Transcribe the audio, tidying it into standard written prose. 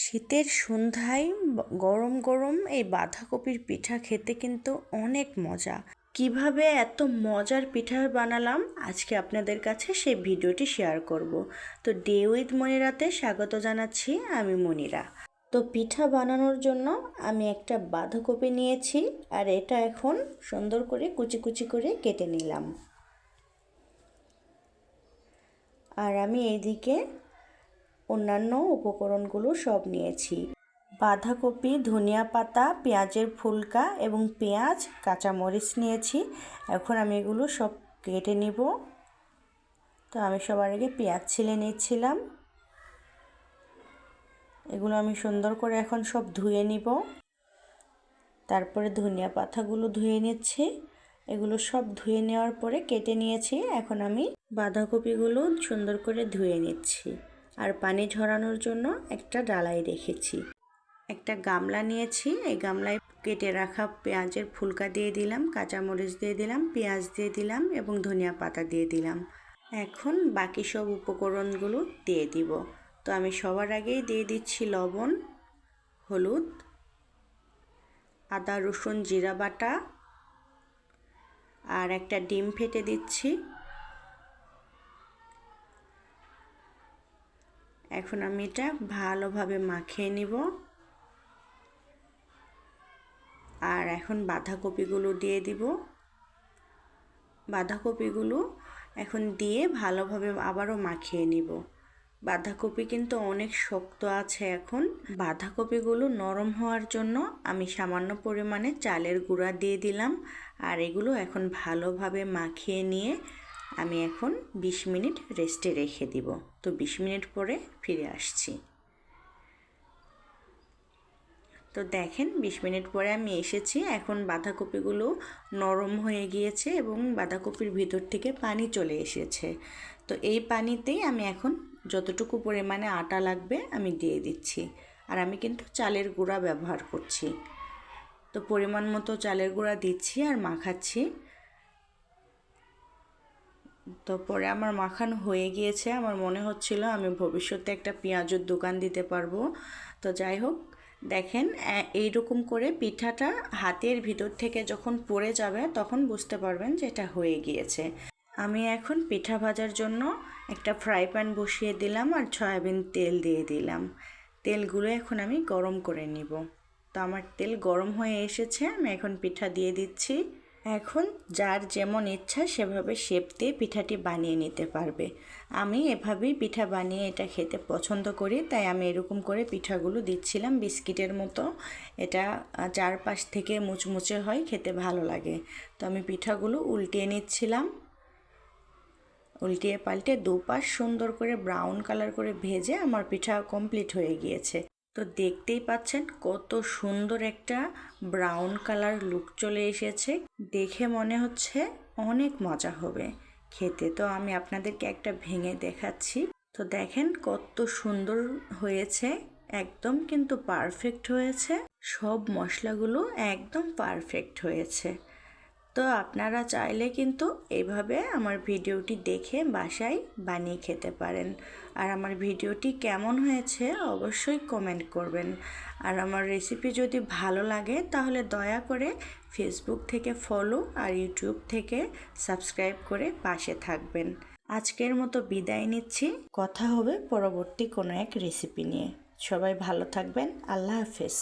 শীতের সন্ধ্যায় গরম গরম এই বাঁধাকপির পিঠা খেতে কিন্তু অনেক মজা। কিভাবে এত মজার পিঠা বানালাম আজকে আপনাদের কাছে সেই ভিডিওটি শেয়ার করব। তো ডে উইথ মনিরাতে স্বাগত জানাচ্ছি, আমি মনিরা। তো পিঠা বানানোর জন্য আমি একটা বাঁধাকপি নিয়েছি, আর এটা এখন সুন্দর করে কুচি কুচি করে কেটে নিলাম। আর আমি এইদিকে অন্যান্য উপকরণগুলো সব নিয়েছি। বাঁধাকপি, ধনিয়া পাতা, পেঁয়াজের ফুলকা এবং পেঁয়াজ, কাঁচামরিচ নিয়েছি। এখন আমি এগুলো সব কেটে নিব। তো আমি সবার আগে পেঁয়াজ ছিলে নিচ্ছিলাম। এগুলো আমি সুন্দর করে এখন সব ধুয়ে নিব। তারপরে ধনিয়া পাতাগুলো ধুয়ে নিচ্ছি। এগুলো সব ধুয়ে নেওয়ার পরে কেটে নিয়েছি। এখন আমি বাঁধাকপিগুলো সুন্দর করে ধুয়ে নিচ্ছি। আর পানি ঝরানোর জন্য একটা ডালাই রেখেছি। একটা গামলা নিয়েছি, এই গামলায় কেটে রাখা পেঁয়াজের ফুলকা দিয়ে দিলাম, কাঁচামরিচ দিয়ে দিলাম, পেঁয়াজ দিয়ে দিলাম এবং ধনিয়া পাতা দিয়ে দিলাম। এখন বাকি সব উপকরণগুলো দিয়ে দিব। তো আমি সবার আগেই দিয়ে দিচ্ছি লবণ, হলুদ, আদা রসুন জিরা বাটা, আর একটা ডিম ফেটে দিচ্ছি। এখন আমি এটা ভালোভাবে মাখিয়ে নিব। আর এখন বাঁধাকপিগুলো দিয়ে দিব। বাঁধাকপিগুলো এখন দিয়ে ভালোভাবে আবারও মাখিয়ে নিব। বাঁধাকপি কিন্তু অনেক শক্ত আছে। এখন বাঁধাকপিগুলো নরম হওয়ার জন্য আমি সামান্য পরিমাণে চালের গুঁড়া দিয়ে দিলাম। আর এগুলো এখন ভালোভাবে মাখিয়ে নিয়ে আমি এখন 20 মিনিট রেস্টে রেখে দিব। তো 20 মিনিট পরে ফিরে আসছি। তো দেখেন 20 মিনিট পরে আমি এসেছি। এখন বাঁধাকপিগুলো নরম হয়ে গিয়েছে এবং বাঁধাকপির ভিতর থেকে পানি চলে এসেছে। তো এই পানিতেই আমি এখন যতটুকু পরিমাণে আটা লাগবে আমি দিয়ে দিচ্ছি। আর আমি কিন্তু চালের গুঁড়া ব্যবহার করছি। তো পরিমাণ মতো চালের গুঁড়া দিচ্ছি আর মাখাচ্ছি। তো পরে আমার মাখানো হয়ে গিয়েছে। আমার মনে হচ্ছিল আমি ভবিষ্যতে একটা পেঁয়াজের দোকান দিতে পারবো। তো যাই হোক, দেখেন এইরকম করে পিঠাটা হাতের ভিতর থেকে যখন পড়ে যাবে তখন বুঝতে পারবেন যে এটা হয়ে গিয়েছে। আমি এখন পিঠা ভাজার জন্য একটা ফ্রাই প্যান বসিয়ে দিলাম আর সয়াবিন তেল দিয়ে দিলাম। তেলগুলো এখন আমি গরম করে নিব। তো আমার তেল গরম হয়ে এসেছে, আমি এখন পিঠা দিয়ে দিচ্ছি। এখন যার যেমন ইচ্ছা সেভাবে শেপ দিয়ে পিঠাটি বানিয়ে নিতে পারবে। আমি এভাবেই পিঠা বানিয়ে এটা খেতে পছন্দ করি, তাই আমি এরকম করে পিঠাগুলো দিচ্ছিলাম বিস্কিটের মতো। এটা চারপাশ থেকে মুচমুচে হয়, খেতে ভালো লাগে। তো আমি পিঠাগুলো উল্টিয়ে নিচ্ছিলাম। উল্টিয়ে পাল্টে দুপাশ সুন্দর করে ব্রাউন কালার করে ভেজে আমার পিঠা কমপ্লিট হয়ে গিয়েছে। তো দেখতেই পাচ্ছেন কত সুন্দর একটা ব্রাউন কালার লুক চলে এসেছে। দেখে মনে হচ্ছে অনেক মজা হবে খেতে। তো আমি আপনাদেরকে একটা ভেঙে দেখাচ্ছি। তো দেখেন কত সুন্দর হয়েছে, একদম কিন্তু পারফেক্ট হয়েছে। সব মশলাগুলো একদম পারফেক্ট হয়েছে। তো আপনারা চাইলে কিন্তু এইভাবে আমার ভিডিওটি দেখে বাসায় বানিয়ে খেতে পারেন। আর আমার ভিডিওটি কেমন হয়েছে অবশ্যই কমেন্ট করবেন। আর আমার রেসিপি যদি ভালো লাগে তাহলে দয়া করে ফেসবুক থেকে ফলো আর ইউটিউব থেকে সাবস্ক্রাইব করে পাশে থাকবেন। আজকের মতো বিদায় নিচ্ছি। কথা হবে পরবর্তী কোনো এক রেসিপি নিয়ে। সবাই ভালো থাকবেন। আল্লাহ হাফেজ।